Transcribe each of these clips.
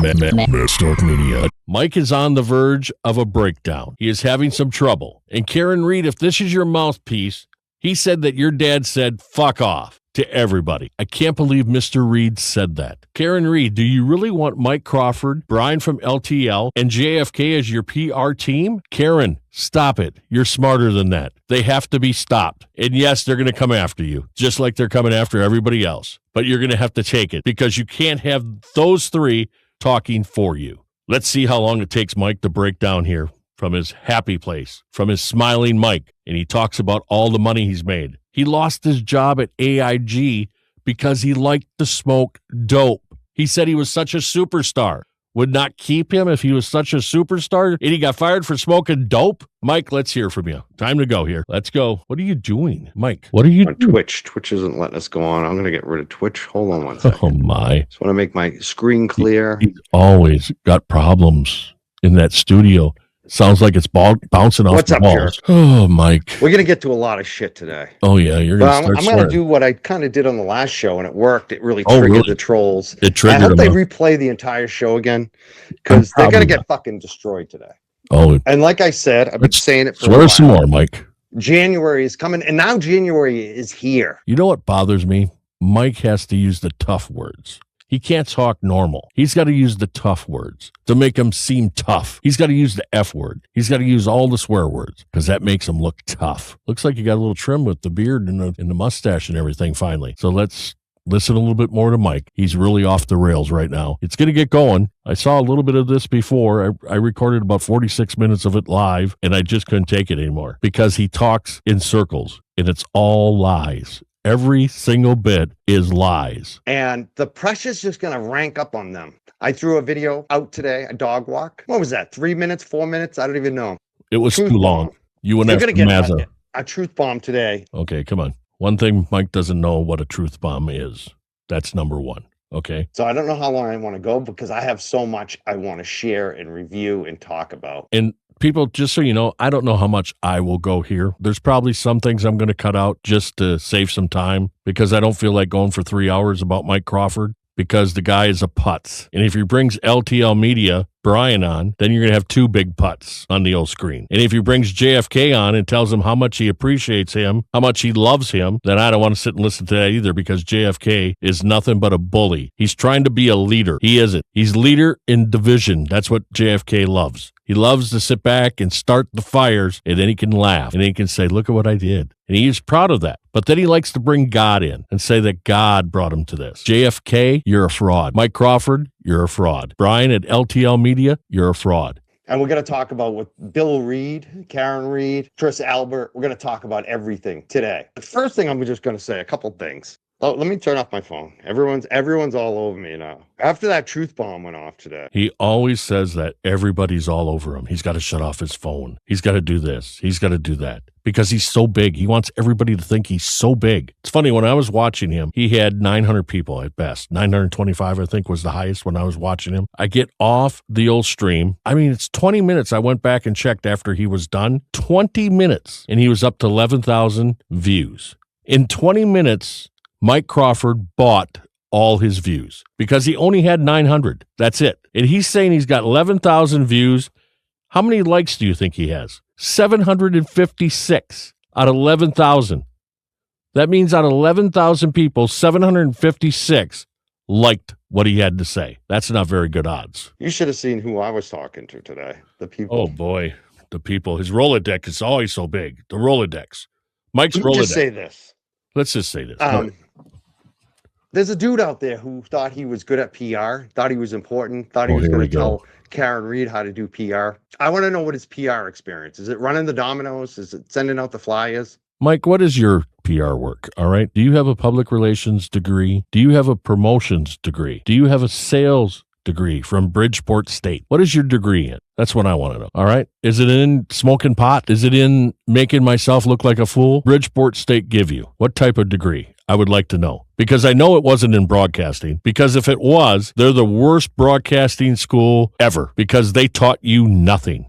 Talk Media. Mike is on the verge of a breakdown. He is having some trouble. And Karen Reed, if this is your mouthpiece, he said that your dad said, fuck off to everybody. I can't believe Mr. Reed said that. Karen Reed, do you really want Mike Crawford, Brian from LTL, and JFK as your PR team? Karen, stop it. You're smarter than that. They have to be stopped. And yes, they're going to come after you, just like they're coming after everybody else. But you're going to have to take it because you can't have those three talking for you. Let's see how long it takes Mike to break down here from his happy place, from his smiling Mike. And he talks about all the money he's made. He lost his job at AIG because he liked to smoke dope. He said he was such a superstar. Would not keep him if he was such a superstar, and he got fired for smoking dope? Mike, let's hear from you. Time to go here. Let's go. What are you doing, Mike? What are you on doing? Twitch isn't letting us go on. I'm going to get rid of Twitch. Hold on one second. Oh, my. Just want to make my screen clear. He's always got problems in that studio. Sounds like it's bouncing off the walls. What's up, Jurks? Oh, Mike. We're going to get to a lot of shit today. Oh, yeah. You're going to start I'm going to do what I kind of did on the last show, and it worked. It really triggered the trolls. It triggered them. I hope they replay the entire show again, because they're going to get fucking destroyed today. Oh, and like I said, I've been saying it for a while. Swear some more, Mike. January is coming, and now January is here. You know what bothers me? Mike has to use the tough words. He can't talk normal. He's got to use the tough words to make him seem tough. He's got to use the F word. He's got to use all the swear words because that makes him look tough. Looks like you got a little trim with the beard and the mustache and everything finally. So let's listen a little bit more to Mike. He's really off the rails right now. It's going to get going. I saw a little bit of this before. I recorded about 46 minutes of it live, and I just couldn't take it anymore because he talks in circles, and it's all lies. Every single bit is lies. And the pressure's just going to rank up on them. I threw a video out today, a dog walk. What was that? 3 minutes, 4 minutes? I don't even know. It was too long. You went after Mazza. A truth bomb today. Okay, come on. One thing Mike doesn't know what a truth bomb is. That's number one. Okay. So I don't know how long I want to go because I have so much I want to share and review and talk about. And people, just so you know, I don't know how much I will go here. There's probably some things I'm going to cut out just to save some time because I don't feel like going for 3 hours about Mike Crawford because the guy is a putz. And if he brings LTL Media, Brian on, then you're going to have two big putts on the old screen. And if he brings JFK on and tells him how much he appreciates him, how much he loves him, then I don't want to sit and listen to that either because JFK is nothing but a bully. He's trying to be a leader. He isn't. He's leader in division. That's what JFK loves. He loves to sit back and start the fires, and then he can laugh, and then he can say, look at what I did. And he's proud of that. But then he likes to bring God in and say that God brought him to this. JFK, you're a fraud. Mike Crawford, you're a fraud. Brian at LTL Media, you're a fraud. And we're going to talk about with Bill Reed, Karen Reed, Chris Albert. We're going to talk about everything today. The first thing I'm just going to say, a couple things. Oh, let me turn off my phone. Everyone's all over me now. After that truth bomb went off today. He always says that everybody's all over him. He's got to shut off his phone. He's got to do this. He's got to do that because he's so big. He wants everybody to think he's so big. It's funny, when I was watching him, he had 900 people at best. 925, I think, was the highest when I was watching him. I get off the old stream. I mean, it's 20 minutes. I went back and checked after he was done. 20 minutes. And he was up to 11,000 views. In 20 minutes, Mike Crawford bought all his views because he only had 900. That's it. And he's saying he's got 11,000 views. How many likes do you think he has? 756 out of 11,000. That means out of 11,000 people, 756 liked what he had to say. That's not very good odds. You should have seen who I was talking to today. The people. Oh, boy. The people. His Rolodex is always so big. The Rolodex. Mike's Rolodex. Just say this. Let's just say this. There's a dude out there who thought he was good at PR, thought he was important, thought he was going to tell Karen Reed how to do PR. I want to know what his PR experience is. Is it running the dominoes? Is it sending out the flyers? Mike, what is your PR work? All right. Do you have a public relations degree? Do you have a promotions degree? Do you have a sales degree from Bridgeport State? What is your degree in? That's what I want to know. All right. Is it in smoking pot? Is it in making myself look like a fool? Bridgeport State give you what type of degree? I would like to know because I know it wasn't in broadcasting, because if it was, they're the worst broadcasting school ever because they taught you nothing.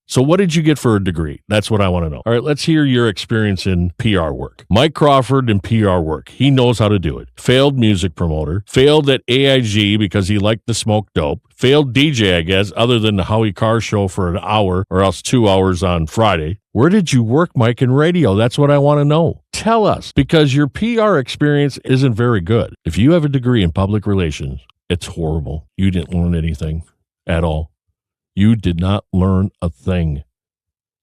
So what did you get for a degree? That's what I want to know. All right, let's hear your experience in PR work. Mike Crawford in PR work. He knows how to do it. Failed music promoter. Failed at AIG because he liked to smoke dope. Failed DJ, I guess, other than the Howie Carr show for an hour or else 2 hours on Friday. Where did you work, Mike, in radio? That's what I want to know. Tell us, because your PR experience isn't very good. If you have a degree in public relations, it's horrible. You didn't learn anything at all. You did not learn a thing.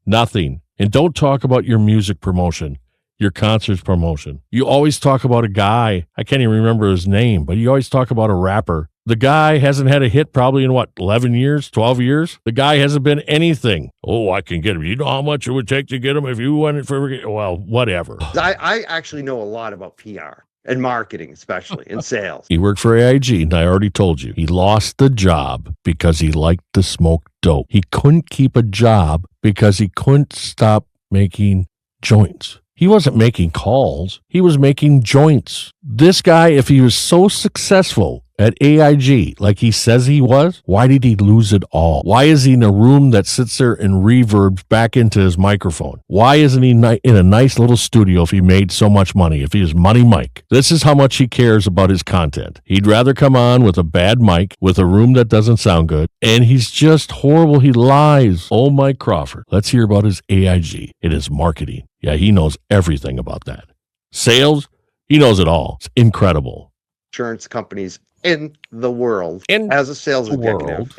Nothing. And don't talk about your music promotion, your concerts promotion. You always talk about a guy. I can't even remember his name, but you always talk about a rapper. The guy hasn't had a hit probably in 11 years, 12 years? The guy hasn't been anything. Oh, I can get him. You know how much it would take to get him if you went for, well, whatever. I actually know a lot about PR. And marketing, especially, and sales. He worked for AIG, and I already told you. He lost the job because he liked to smoke dope. He couldn't keep a job because he couldn't stop making joints. He wasn't making calls. He was making joints. This guy, if he was so successful at AIG, like he says he was, why did he lose it all? Why is he in a room that sits there and reverbs back into his microphone? Why isn't he in a nice little studio if he made so much money, if he was Money Mike? This is how much he cares about his content. He'd rather come on with a bad mic, with a room that doesn't sound good, and he's just horrible. He lies. Oh, Mike Crawford. Let's hear about his AIG. It is marketing. Yeah, he knows everything about that. Sales, he knows it all. It's incredible. Insurance companies in the world as a sales executive,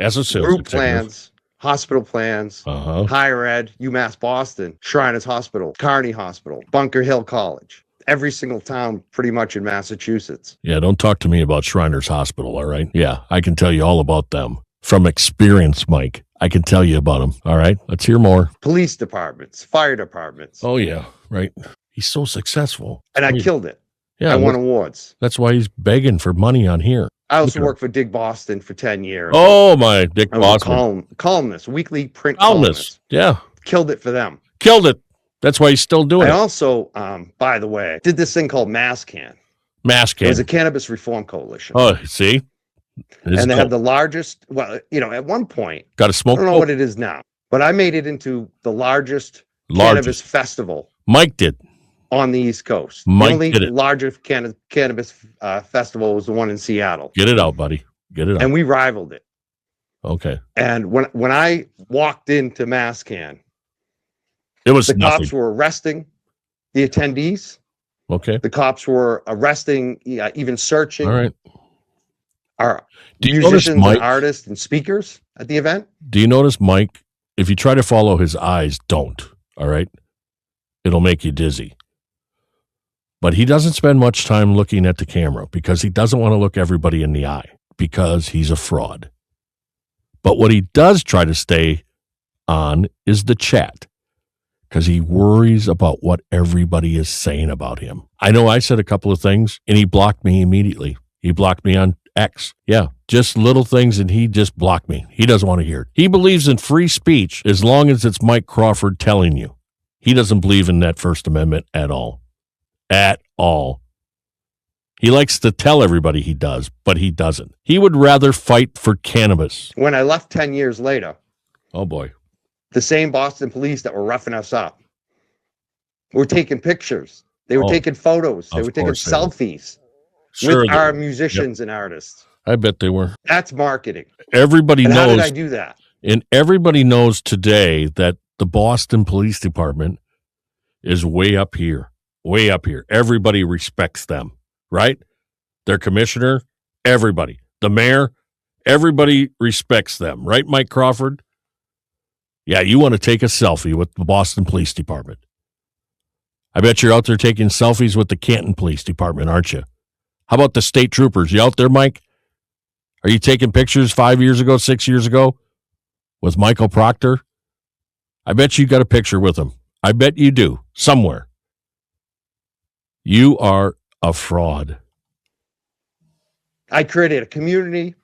group plans, hospital plans, higher ed, UMass Boston, Shriners Hospital, Kearney Hospital, Bunker Hill College, every single town pretty much in Massachusetts. Yeah, don't talk to me about Shriners Hospital, all right? Yeah, I can tell you all about them. From experience, Mike, I can tell you about them. All right, let's hear more. Police departments, fire departments. Oh, yeah, right. He's so successful. And I killed it. Yeah, I won awards. That's why he's begging for money on here. I also worked for Dig Boston for 10 years. Oh, my Dick Boston. Columnist, weekly print columnist. Yeah. Killed it for them. Killed it. That's why he's still doing it. I also, by the way, did this thing called MassCan. MassCan. It was a cannabis reform coalition. Oh, see? And they had the largest, well, at one point, got to smoke. I don't know what it is now, but I made it into the largest cannabis festival. Mike did. On the East Coast. Mike the only did it. largest cannabis festival was the one in Seattle. Get it out, buddy. Get it out. And we rivaled it. Okay. And when I walked into MassCan, it was the nothing. Cops were arresting the attendees. Okay. The cops were arresting, even searching. All right. Our Do you musicians notice Mike, and artists and speakers at the event. Do you notice Mike? If you try to follow his eyes, don't. All right. It'll make you dizzy. But he doesn't spend much time looking at the camera because he doesn't want to look everybody in the eye because he's a fraud. But what he does try to stay on is the chat because he worries about what everybody is saying about him. I know I said a couple of things and he blocked me immediately. He blocked me on X. Yeah, just little things and he just blocked me. He doesn't want to hear it. He believes in free speech as long as it's Mike Crawford telling you. He doesn't believe in that First Amendment at all. At all. He likes to tell everybody he does, but he doesn't. He would rather fight for cannabis. When I left 10 years later, oh boy, the same Boston police that were roughing us up were taking pictures. They were taking photos. They were taking selfies with our musicians and artists. I bet they were. That's marketing. Everybody knows. How did I do that? And everybody knows today that the Boston Police Department is way up here. Way up here. Everybody respects them, right? Their commissioner, everybody. The mayor, everybody respects them, right, Mike Crawford? Yeah, you want to take a selfie with the Boston Police Department. I bet you're out there taking selfies with the Canton Police Department, aren't you? How about the state troopers? You out there, Mike? Are you taking pictures 5 years ago, 6 years ago with Michael Proctor? I bet you got a picture with him. I bet you do, somewhere. You are a fraud. I created a community.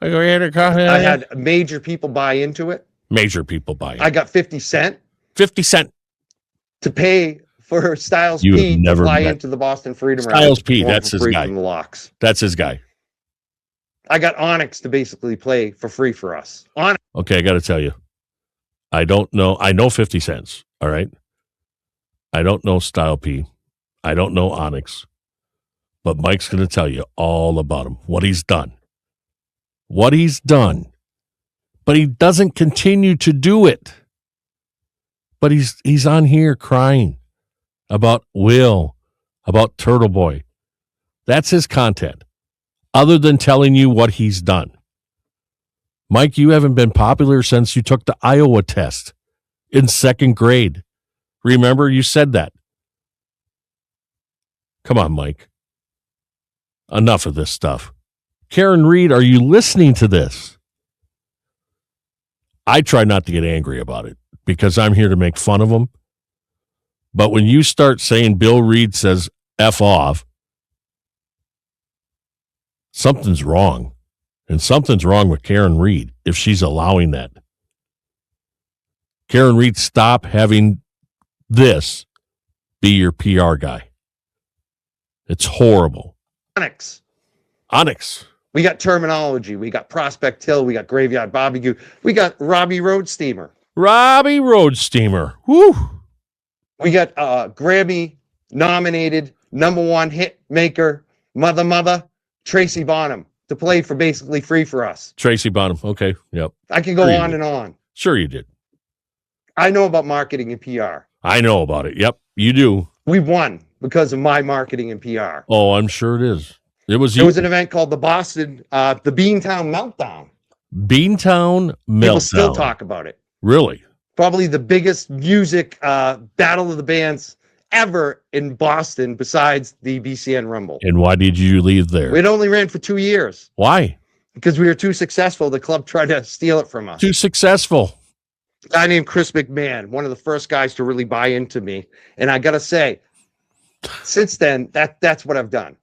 I had major people buy into it. Major people buy in. I got 50 Cent. 50 Cent. To pay for Styles P to fly into the Boston Freedom Rally. Styles P, that's his guy. From the Locks. That's his guy. I got Onyx to basically play for free for us. Okay, I got to tell you. I don't know. I know 50 Cents. All right. I don't know Style P. I don't know Onyx. But Mike's going to tell you all about him, what he's done. What he's done. But he doesn't continue to do it. But he's on here crying about Will, about Turtle Boy. That's his content, other than telling you what he's done. Mike, you haven't been popular since you took the Iowa test in 2nd grade. Remember, you said that. Come on, Mike. Enough of this stuff. Karen Reed, are you listening to this? I try not to get angry about it because I'm here to make fun of them. But when you start saying Bill Reed says F off, something's wrong. And something's wrong with Karen Reed if she's allowing that. Karen Reed, stop having this be your PR guy. It's horrible. Onyx. We got Terminology. We got Prospect Hill. We got Graveyard Barbecue. We got Robbie Road Steamer. Robbie Road Steamer. Woo. We got Grammy-nominated #1 hit maker, Mother, Tracy Bonham, to play for basically free for us. Tracy Bonham. Okay. Yep. I can go on and on. Sure you did. I know about marketing and PR. I know about it. Yep, you do. We won because of my marketing and PR. Oh, I'm sure it is. There was an event called the Beantown Meltdown. Beantown Meltdown. People still talk about it. Really? Probably the biggest music battle of the bands ever in Boston besides the BCN Rumble. And why did you leave there? It only ran for 2 years. Why? Because we were too successful. The club tried to steal it from us. Too successful. A guy named Chris McMahon, one of the first guys to really buy into me. And I got to say, since then, that's what I've done.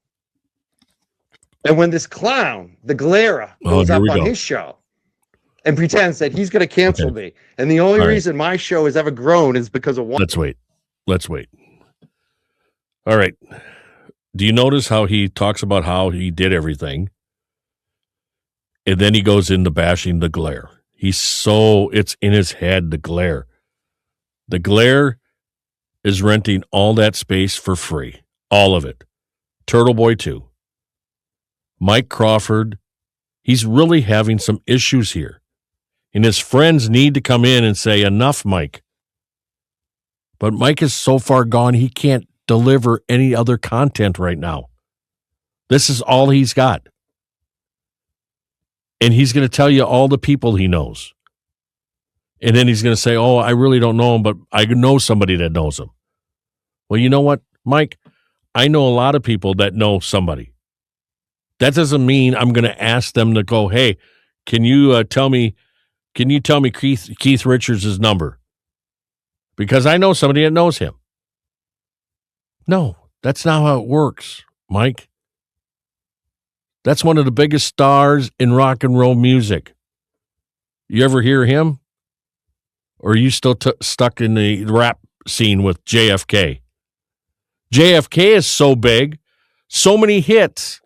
And when this clown, the Glera, goes up on his show and pretends that he's going to cancel me, and the only reason my show has ever grown is because of one. Let's wait. All right. Do you notice how he talks about how he did everything? And then he goes into bashing the Glare. It's in his head, the Glare. The Glare is renting all that space for free. All of it. Turtle Boy too. Mike Crawford, he's really having some issues here. And his friends need to come in and say, enough, Mike. But Mike is so far gone, he can't deliver any other content right now. This is all he's got. And he's going to tell you all the people he knows. And then he's going to say, oh, I really don't know him, but I know somebody that knows him. Well, you know what, Mike? I know a lot of people that know somebody. That doesn't mean I'm going to ask them to go, hey, can you tell me Keith Richards' number? Because I know somebody that knows him. No, that's not how it works, Mike. That's one of the biggest stars in rock and roll music. You ever hear him? Or are you still stuck in the rap scene with JFK? JFK is so big, so many hits,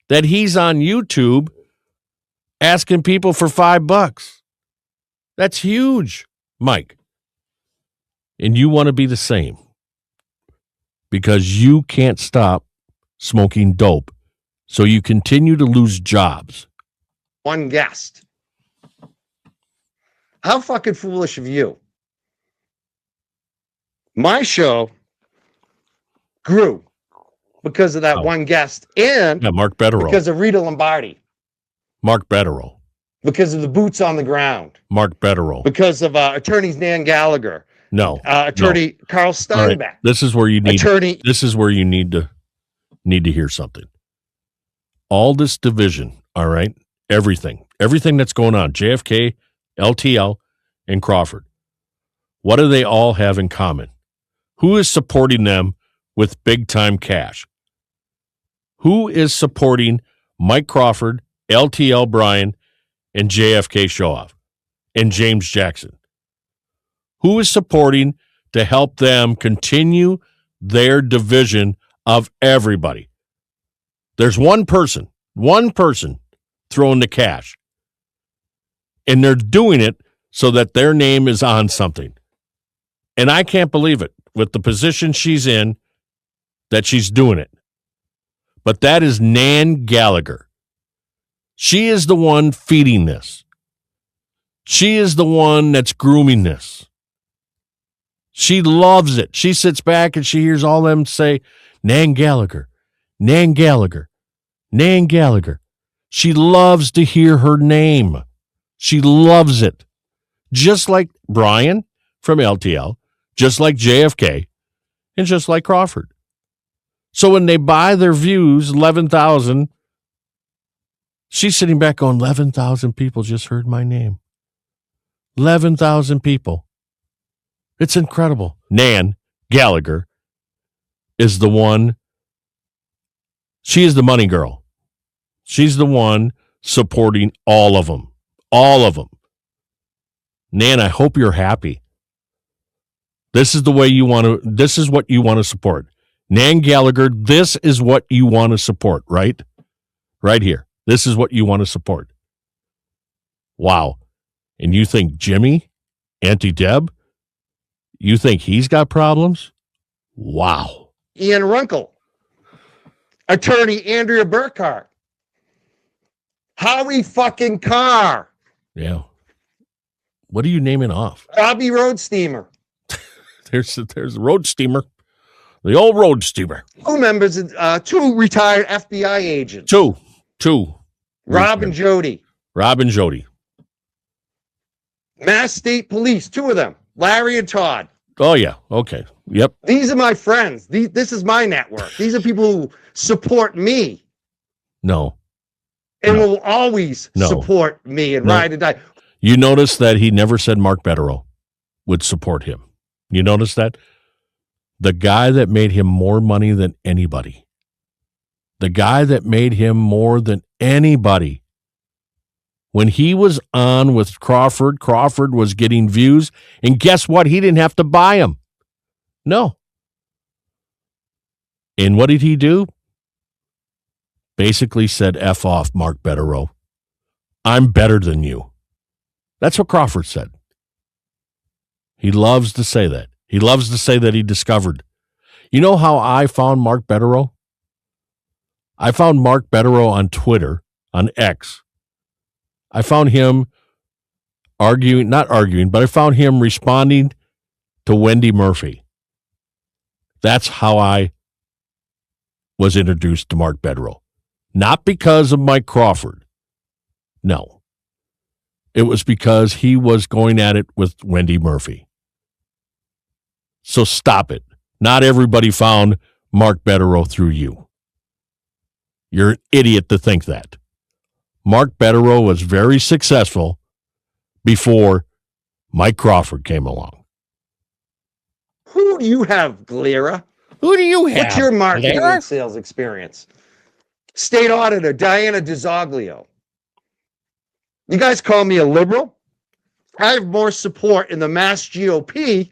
that he's on YouTube asking people for $5. That's huge, Mike. And you want to be the same because you can't stop smoking dope. So you continue to lose jobs. One guest. How fucking foolish of you. My show grew because of that one guest and Mark Betterow. Because of Rita Lombardi. Mark Betterow. Because of the boots on the ground. Mark Betterow. Because of attorneys Nan Gallagher. Attorney Carl Steinbeck. Right. This is where you need to hear something. All this division, all right? Everything that's going on, JFK, LTL, and Crawford. What do they all have in common? Who is supporting them with big-time cash? Who is supporting Mike Crawford, LTL Brian, and JFK Showoff, and James Jackson? Who is supporting to help them continue their division of everybody? There's one person throwing the cash. And they're doing it so that their name is on something. And I can't believe it with the position she's in that she's doing it. But that is Nan Gallagher. She is the one feeding this. She is the one that's grooming this. She loves it. She sits back and she hears all them say, Nan Gallagher, Nan Gallagher, Nan Gallagher. She loves to hear her name. She loves it. Just like Brian from LTL, just like JFK, and just like Crawford. So when they buy their views, 11,000, she's sitting back going, 11,000 people just heard my name. 11,000 people. It's incredible. Nan Gallagher is the one. She is the money girl. She's the one supporting all of them. All of them. Nan, I hope you're happy. This is the way you want to, this is what you want to support. Nan Gallagher, this is what you want to support, right? Right here. This is what you want to support. Wow. And you think Jimmy, Auntie Deb, you think he's got problems? Wow. Ian Runkle, attorney Andrea Burkhart, Howie fucking Carr. Yeah. What are you naming off? Robbie Road Steamer. There's the road steamer. The old road steamer. Two members, two retired FBI agents. Two. Rob and Jody. Rob and Jody. Mass State Police, two of them. Larry and Todd. Oh, yeah. Okay. Yep. These are my friends. This is my network. These are people who support me. No. And will always support me and ride and die. You notice that he never said Mark Betterow would support him. You notice that? The guy that made him more money than anybody. The guy that made him more than anybody. When he was on with Crawford, Crawford was getting views. And guess what? He didn't have to buy them. No. And what did he do? Basically said, F off, Mark Betterow. I'm better than you. That's what Crawford said. He loves to say that. He loves to say that he discovered. You know how I found Mark Betterow? I found Mark Betterow on Twitter, on X. I found him not arguing, but I found him responding to Wendy Murphy. That's how I was introduced to Mark Betterow. Not because of Mike Crawford. No. It was because he was going at it with Wendy Murphy. So stop it. Not everybody found Mark Betterow through you. You're an idiot to think that. Mark Betterow was very successful before Mike Crawford came along. Who do you have, Glera? Who do you have? What's your marketing Glera? and sales experience? State Auditor Diana DiZoglio. You guys call me a liberal? I have more support in the Mass GOP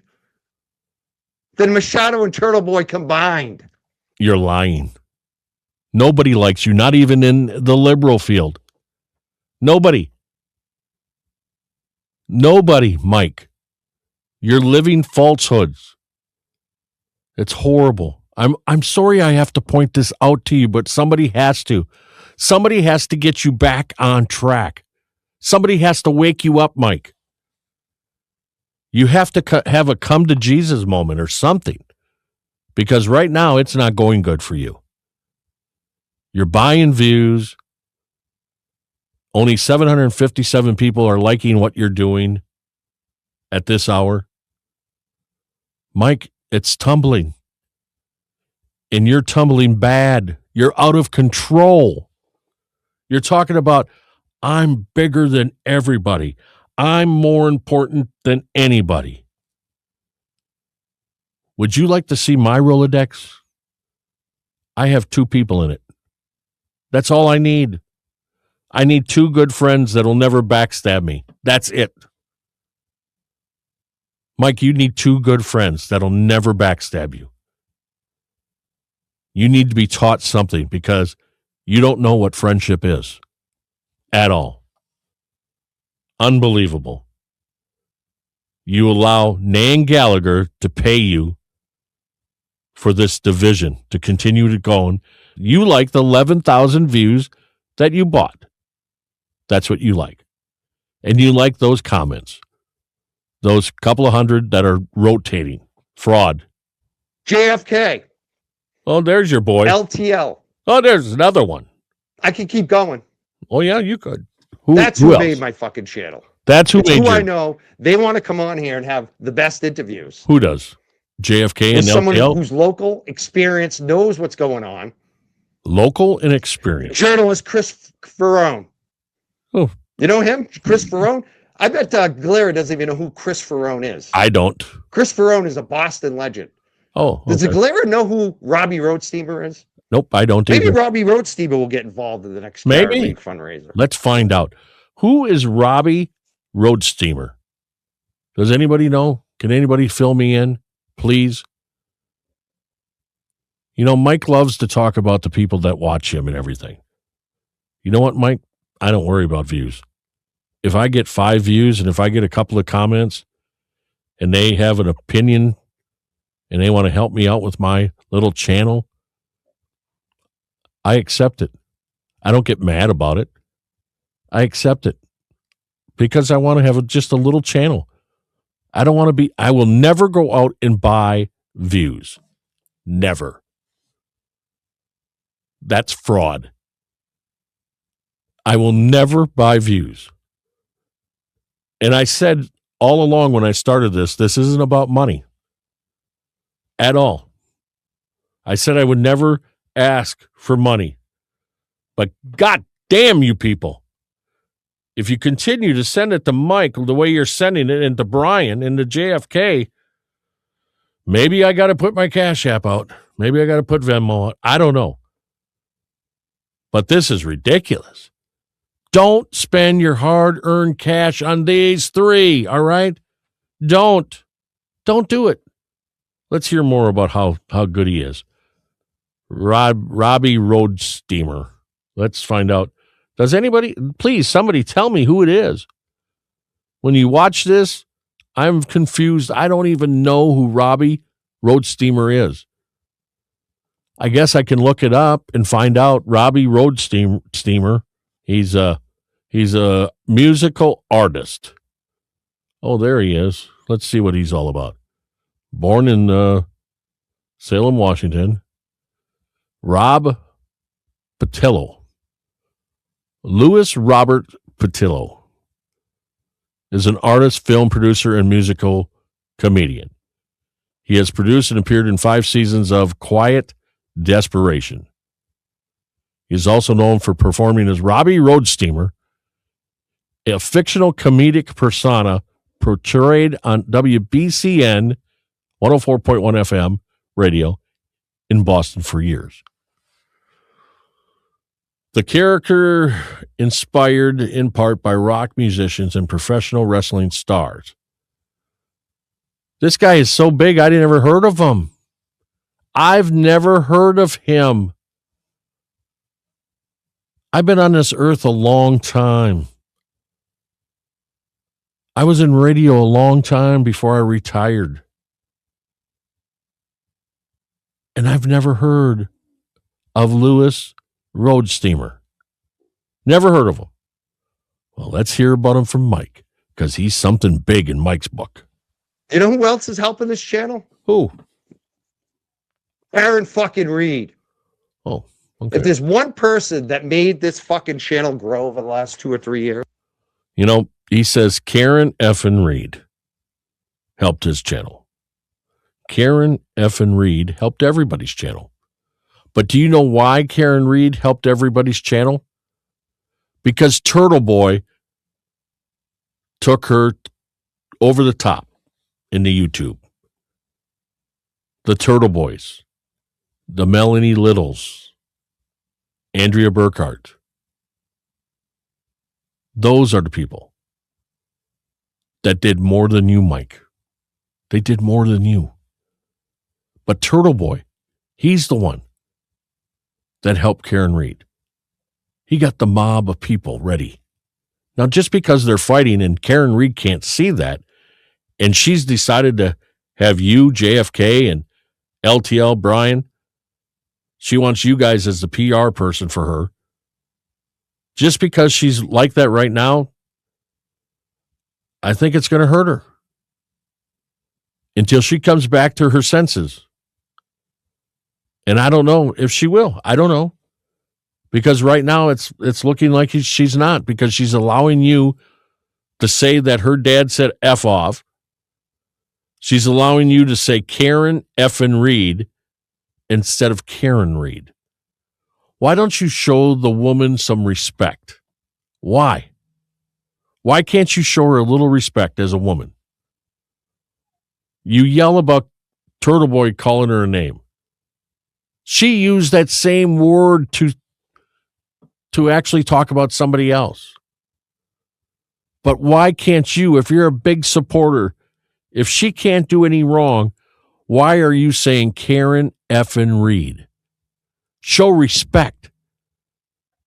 than Machado and Turtle Boy combined. You're lying. Nobody likes you, not even in the liberal field. Nobody, Mike. You're living falsehoods. It's horrible. I'm sorry I have to point this out to you, but somebody has to. Somebody has to get you back on track. Somebody has to wake you up, Mike. You have to have a come to Jesus moment or something, because right now it's not going good for you. You're buying views. Only 757 people are liking what you're doing at this hour. Mike, it's tumbling. And you're tumbling bad. You're out of control. You're talking about, I'm bigger than everybody. I'm more important than anybody. Would you like to see my Rolodex? I have 2 people in it. That's all I need. I need 2 good friends that'll never backstab me. That's it. Mike, you need 2 good friends that'll never backstab you. You need to be taught something because you don't know what friendship is at all. Unbelievable. You allow Nan Gallagher to pay you for this division to continue to go on. You like the 11,000 views that you bought. That's what you like. And you like those comments. Those couple of hundred that are rotating. Fraud. JFK. Oh, there's your boy. LTL. Oh, there's another one. I can keep going. Oh, yeah, you could. That's who made my fucking channel. That's who made who I know. They want to come on here and have the best interviews. Who does? JFK and someone LTL? Who's local, experienced, knows what's going on. Local and experienced. Journalist Chris Ferrone. Oh. You know him? Chris Ferrone? I bet Galera doesn't even know who Chris Ferrone is. I don't. Chris Ferrone is a Boston legend. Oh, okay. Does Galera know who Robbie Roadsteamer is? Nope, I don't Maybe either. Robbie Roadsteamer will get involved in the next Maybe fundraiser. Let's find out. Who is Robbie Roadsteamer? Does anybody know? Can anybody fill me in, please? You know, Mike loves to talk about the people that watch him and everything. You know what, Mike? I don't worry about views. If I get 5 views and if I get a couple of comments and they have an opinion and they want to help me out with my little channel, I accept it. I don't get mad about it. I accept it because I want to have just a little channel. I will never go out and buy views. Never. That's fraud. I will never buy views. And I said all along when I started this isn't about money at all. I said I would never ask for money. But God damn you people. If you continue to send it to Mike the way you're sending it, and to Brian and to JFK, maybe I got to put my Cash App out. Maybe I got to put Venmo out. I don't know. But this is ridiculous. Don't spend your hard-earned cash on these 3, all right? Don't do it. Let's hear more about how good he is. Robbie Roadsteamer. Let's find out. Does anybody, please, somebody tell me who it is. When you watch this, I'm confused. I don't even know who Robbie Roadsteamer is. I guess I can look it up and find out. Robbie Roadsteamer. He's a musical artist. Oh, there he is. Let's see what he's all about. Born in Salem, Washington. Rob Patillo. Louis Robert Patillo is an artist, film producer, and musical comedian. He has produced and appeared in 5 seasons of Quiet Desperation. He is also known for performing as Robbie Roadsteamer, a fictional comedic persona portrayed on WBCN 104.1 FM radio in Boston for years. The character inspired in part by rock musicians and professional wrestling stars. This guy is so big, I never heard of him. I've never heard of him. I've been on this earth a long time. I was in radio a long time before I retired. And I've never heard of Louis Roadsteamer. Never heard of him. Well, let's hear about him from Mike, because he's something big in Mike's book. You know who else is helping this channel? Who? Aaron fucking Reed. Oh, okay. If there's one person that made this fucking channel grow over the last 2 or 3 years. You know, he says Karen effing Reed helped his channel. Karen effing Reed helped everybody's channel. But do you know why Karen Reed helped everybody's channel? Because Turtle Boy took her over the top in the YouTube. The Turtle Boys, the Melanie Littles, Andrea Burkhart. Those are the people that did more than you, Mike. They did more than you. But Turtle Boy, he's the one that helped Karen Reed. He got the mob of people ready. Now, just because they're fighting and Karen Reed can't see that, and she's decided to have you, JFK, and LTL Brian. She wants you guys as the PR person for her. Just because she's like that right now, I think it's going to hurt her until she comes back to her senses. And I don't know if she will. I don't know. Because right now it's looking like she's not, because she's allowing you to say that her dad said F off. She's allowing you to say Karen effing Reed instead of Karen Reed. Why don't you show the woman some respect? Why? Why can't you show her a little respect as a woman? You yell about Turtle Boy calling her a name. She used that same word to actually talk about somebody else. But why can't you, if you're a big supporter, if she can't do any wrong, why are you saying Karen effing Reed? Show respect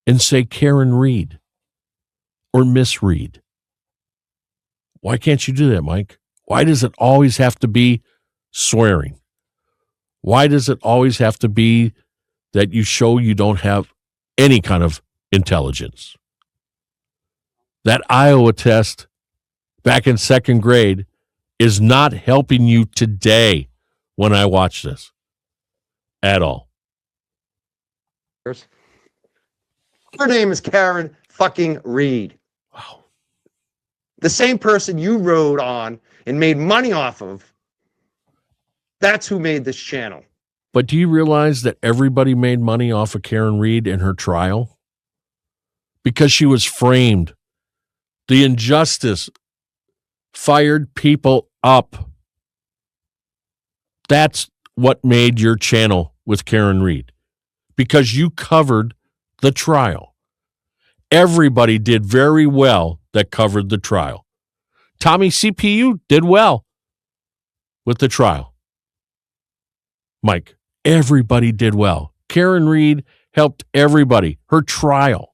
and say Karen Reed or Miss Reed. Why can't you do that, Mike? Why does it always have to be swearing? Why does it always have to be that you show you don't have any kind of intelligence? That Iowa test back in second grade is not helping you today when I watch this at all. Her name is Karen fucking Reed. Wow. The same person you rode on and made money off of. That's who made this channel. But do you realize that everybody made money off of Karen Reed in her trial? Because she was framed. The injustice fired people up. That's what made your channel with Karen Reed. Because you covered the trial. Everybody did very well that covered the trial. Tommy CPU did well with the trial. Mike, everybody did well. Karen Reed helped everybody, her trial.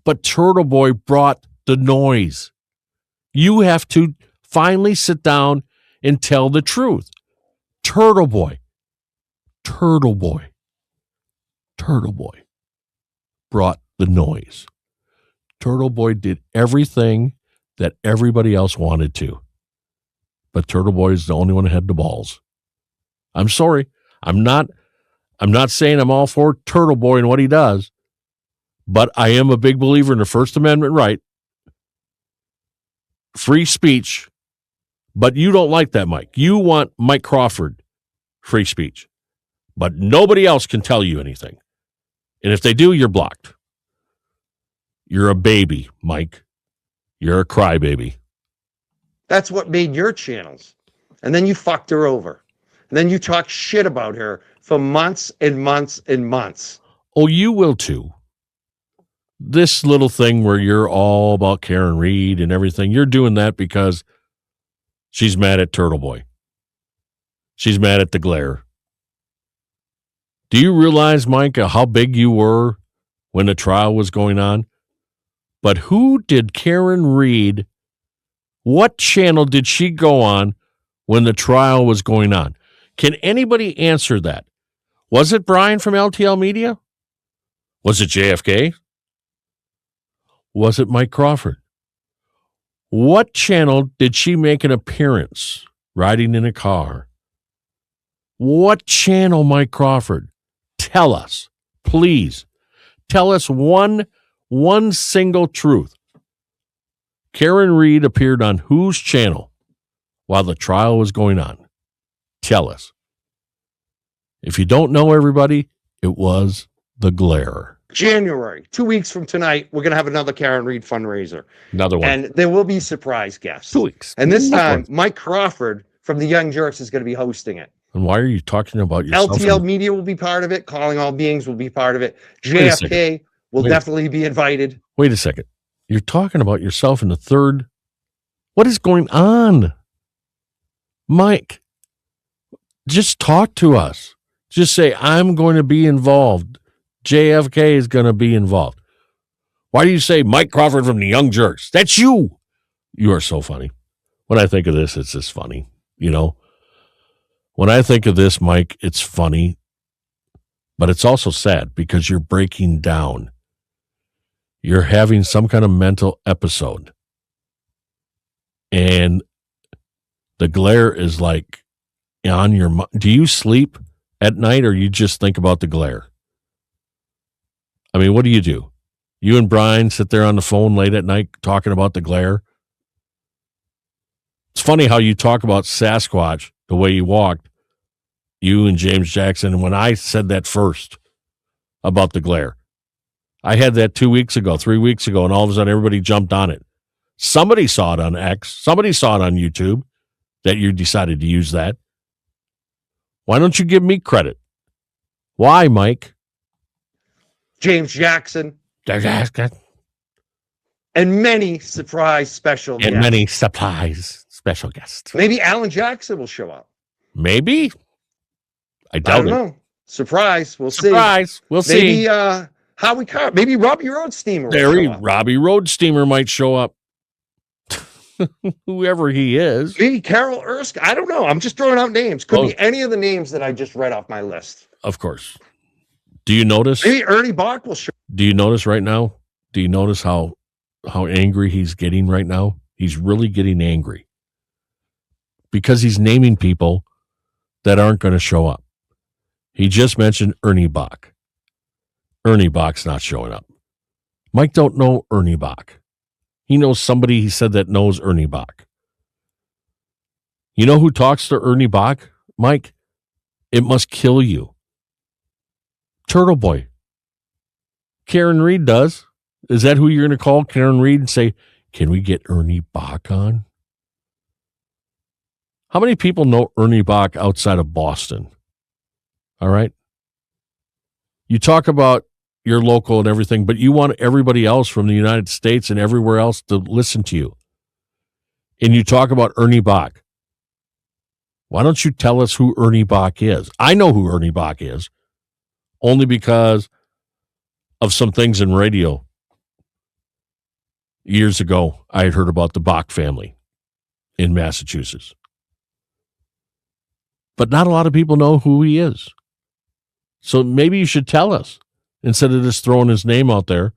But Turtle Boy brought the noise. You have to finally sit down and tell the truth. Turtle Boy brought the noise. Turtle Boy did everything that everybody else wanted to. But Turtle Boy is the only one who had the balls. I'm sorry. I'm not saying I'm all for Turtle Boy and what he does, but I am a big believer in the First Amendment right. Free speech. But you don't like that, Mike. You want Mike Crawford free speech. But nobody else can tell you anything. And if they do, you're blocked. You're a baby, Mike. You're a crybaby. That's what made your channels. And then you fucked her over. And then you talk shit about her for months and months and months. Oh, you will too. This little thing where you're all about Karen Reed and everything, you're doing that because she's mad at Turtle Boy. She's mad at the glare. Do you realize, Mike, how big you were when the trial was going on? But who did Karen Reed, what channel did she go on when the trial was going on? Can anybody answer that? Was it Brian from LTL Media? Was it JFK? Was it Mike Crawford? What channel did she make an appearance riding in a car? What channel, Mike Crawford? Tell us, please. Tell us one single truth. Karen Reed appeared on whose channel while the trial was going on? Tell us. If you don't know, everybody, it was the glare. January, 2 weeks from tonight, we're going to have another Karen Reed fundraiser. Another one. And there will be surprise guests. 2 weeks. And this time, Mike Crawford from the Young Jurks is going to be hosting it. And why are you talking about yourself? LTL Media will be part of it. Calling All Beings will be part of it. JFK will definitely be invited. Wait a second. You're talking about yourself in the third. What is going on? Mike, just talk to us. Just say, I'm going to be involved. JFK is going to be involved. Why do you say Mike Crawford from the Young Jurks? That's you. You are so funny. When I think of this, it's just funny. You know, when I think of this, Mike, it's funny, but it's also sad because you're breaking down. You're having some kind of mental episode. And the glare is like on your mind. Do you sleep at night or you just think about the glare? I mean, what do? You and Brian sit there on the phone late at night talking about the glare. It's funny how you talk about Sasquatch, the way you walked, you and James Jackson. And when I said that first about the glare, I had that 2 weeks ago, 3 weeks ago, and all of a sudden everybody jumped on it. Somebody saw it on X. Somebody saw it on YouTube that you decided to use that. Why don't you give me credit? Why, Mike? James Jackson. And many surprise special guests. And many surprise special guests. Maybe Alan Jackson will show up. Maybe. I doubt it. I don't know. Surprise. We'll see. Surprise. We'll see. Maybe Howie Carr. Maybe Robbie Roadsteamer will show up. Robbie Roadsteamer might show up. Whoever he is. Maybe Carol Erskine. I don't know. I'm just throwing out names. Could be any of the names that I just read off my list. Of course. Do you notice? Maybe Ernie Bach will show up. Do you notice right now? Do you notice how angry he's getting right now? He's really getting angry. Because he's naming people that aren't going to show up. He just mentioned Ernie Bach. Ernie Bach's not showing up. Mike don't know Ernie Bach. He knows somebody he said that knows Ernie Bach. You know who talks to Ernie Bach, Mike? It must kill you. Turtle Boy. Karen Reed does. Is that who you're going to call, Karen Reed, and say, can we get Ernie Bach on? How many people know Ernie Bach outside of Boston? All right. You talk about your local and everything, but you want everybody else from the United States and everywhere else to listen to you. And you talk about Ernie Bach. Why don't you tell us who Ernie Bach is? I know who Ernie Bach is, only because of some things in radio. Years ago, I had heard about the Bach family in Massachusetts. But not a lot of people know who he is. So maybe you should tell us instead of just throwing his name out there.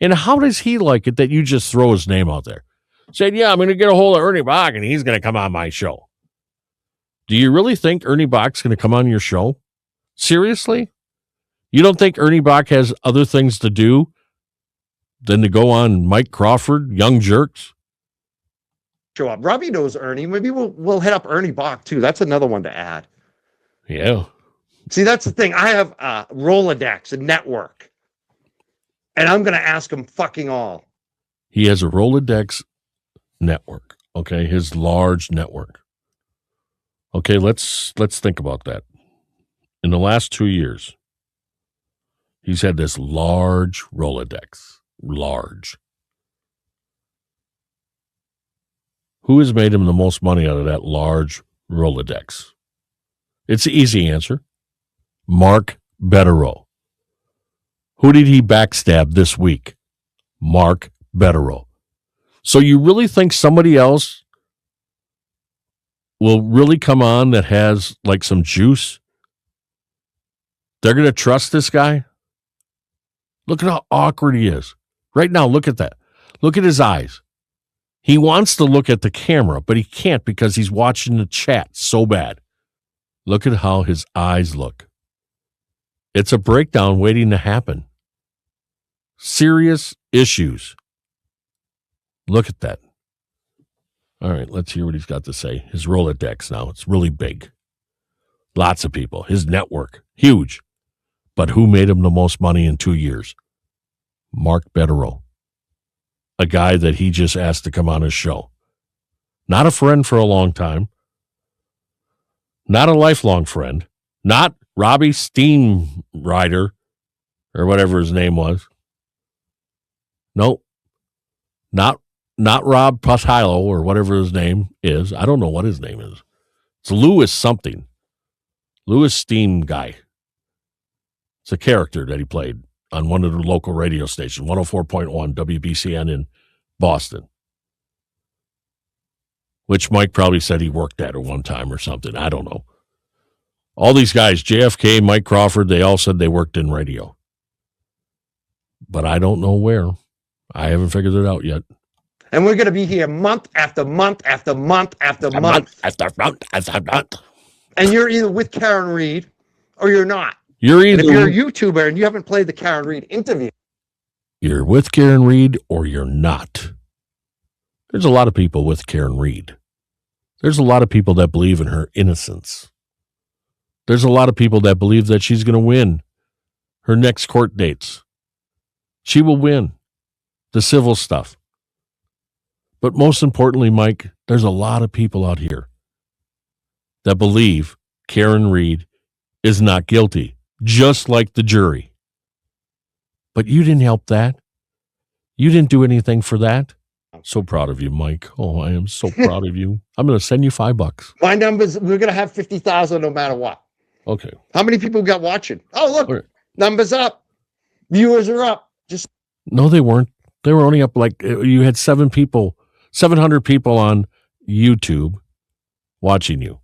And how does he like it that you just throw his name out there? Saying, yeah, I'm going to get a hold of Ernie Bach and he's going to come on my show. Do you really think Ernie Bach's going to come on your show? Seriously? You don't think Ernie Bach has other things to do than to go on Mike Crawford, Young Jurks? Show up. Robbie knows Ernie. Maybe we'll hit up Ernie Bach too. That's another one to add. Yeah. See, that's the thing. I have a Rolodex, a network, and I'm going to ask him fucking all. He has a Rolodex network. Okay, his large network. Okay, let's think about that. In the last 2 years, he's had this large Rolodex. Large. Who has made him the most money out of that large Rolodex? It's the easy answer. Mark Betterow. Who did he backstab this week? Mark Betterow. So you really think somebody else will really come on that has like some juice? They're going to trust this guy? Look at how awkward he is. Right now, look at that. Look at his eyes. He wants to look at the camera, but he can't because he's watching the chat so bad. Look at how his eyes look. It's a breakdown waiting to happen. Serious issues. Look at that. All right, let's hear what he's got to say. His Rolodex now, it's really big. Lots of people. His network, huge. But who made him the most money in 2 years? Mark Betterow. A guy that he just asked to come on his show. Not a friend for a long time. Not a lifelong friend. Not Robbie Steamrider or whatever his name was. Nope. Not Rob Pasilo or whatever his name is. I don't know what his name is. It's Lewis something. Lewis Steam guy. It's a character that he played on one of the local radio stations, 104.1 WBCN in Boston. which Mike probably said he worked at one time or something. I don't know. All these guys, JFK, Mike Crawford, they all said they worked in radio. But I don't know where. I haven't figured it out yet. And we're going to be here month after month after month after month. After month after month. And you're either with Karen Reed or you're not. You're either, and if you're a YouTuber and you haven't played the Karen Reed interview, you're with Karen Reed or you're not. There's a lot of people with Karen Reed. There's a lot of people that believe in her innocence. There's a lot of people that believe that she's going to win her next court dates. She will win the civil stuff. But most importantly, Mike, there's a lot of people out here that believe Karen Reed is not guilty, just like the jury. But you didn't help that. You didn't do anything for that. So proud of you, Mike. Oh, I am so proud of you. I'm going to send you $5. My numbers, we're going to have 50,000 no matter what. Okay. How many people got watching? Oh, look, right. Numbers up. Viewers are up. No, they weren't. They were only up you had 700 people on YouTube watching you.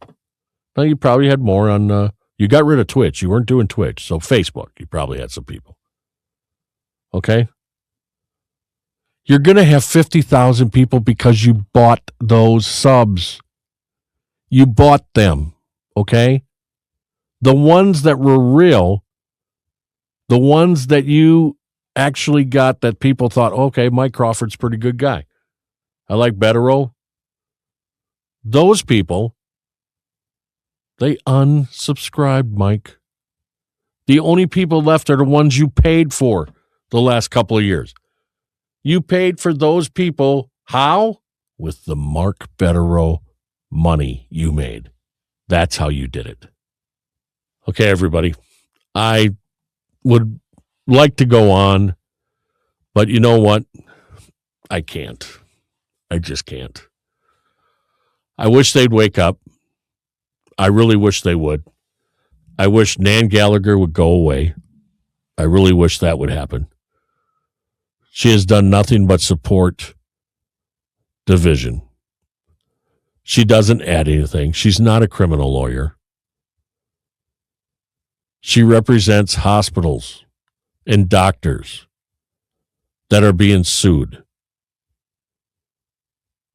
Now, you probably had more on, you got rid of Twitch. You weren't doing Twitch. So Facebook, you probably had some people. Okay. You're going to have 50,000 people because you bought those subs. You bought them. Okay. The ones that were real, the ones that you actually got that people thought, okay, Mike Crawford's a pretty good guy. I like Betterow. Those people, they unsubscribed, Mike. The only people left are the ones you paid for the last couple of years. You paid for those people. How? With the Mark Betterow money you made. That's how you did it. Okay, everybody. I would like to go on, but you know what? I can't. I just can't. I wish they'd wake up. I really wish they would. I wish Nan Gallagher would go away. I really wish that would happen. She has done nothing but support division. She doesn't add anything. She's not a criminal lawyer. She represents hospitals and doctors that are being sued.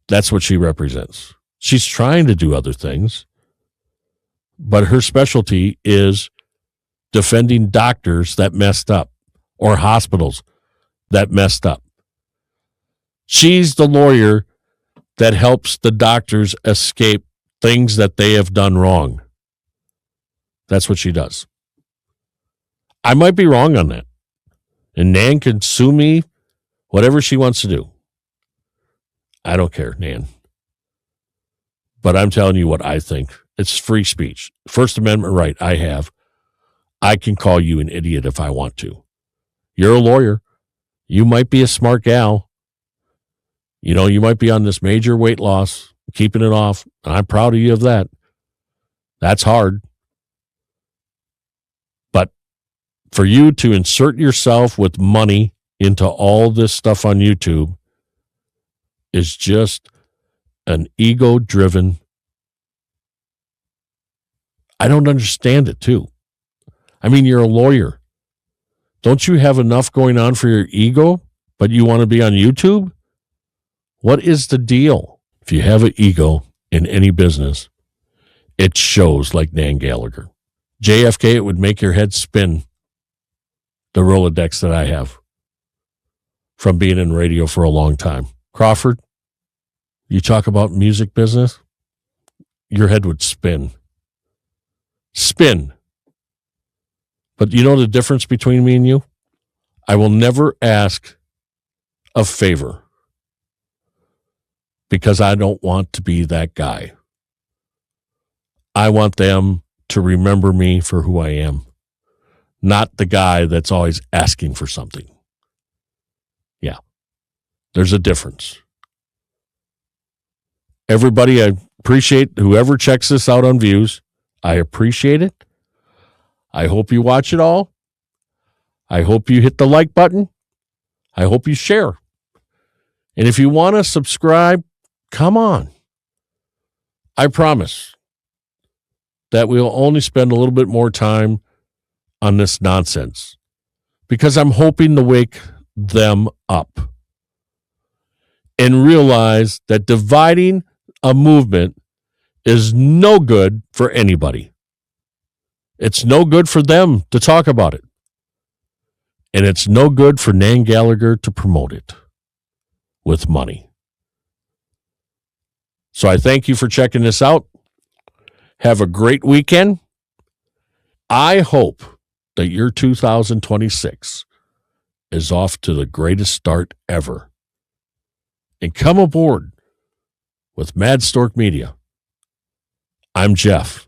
That's what she represents. She's trying to do other things, but her specialty is defending doctors that messed up or hospitals that messed up. She's the lawyer that helps the doctors escape things that they have done wrong. That's what she does. I might be wrong on that. And Nan can sue me, whatever she wants to do. I don't care, Nan. But I'm telling you what I think. It's free speech. First Amendment right I have. I can call you an idiot if I want to. You're a lawyer. You might be a smart gal. You know, you might be on this major weight loss, keeping it off. And I'm proud of you of that. That's hard. But for you to insert yourself with money into all this stuff on YouTube is just an ego-driven. I don't understand it, too. I mean, you're a lawyer. Don't you have enough going on for your ego, but you want to be on YouTube? What is the deal? If you have an ego in any business, it shows like Nan Gallagher. JFK, it would make your head spin, the Rolodex that I have from being in radio for a long time. Crawford, you talk about music business, your head would spin. Spin. But you know the difference between me and you? I will never ask a favor because I don't want to be that guy. I want them to remember me for who I am, not the guy that's always asking for something. Yeah, there's a difference. Everybody, I appreciate whoever checks this out on Views. I appreciate it. I hope you watch it all. I hope you hit the like button. I hope you share. And if you want to subscribe, come on. I promise that we'll only spend a little bit more time on this nonsense because I'm hoping to wake them up and realize that dividing a movement is no good for anybody. It's no good for them to talk about it. And it's no good for Nan Gallagher to promote it with money. So I thank you for checking this out. Have a great weekend. I hope that your 2026 is off to the greatest start ever. And come aboard with Mad Stork Media. I'm Jeff,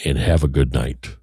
and have a good night.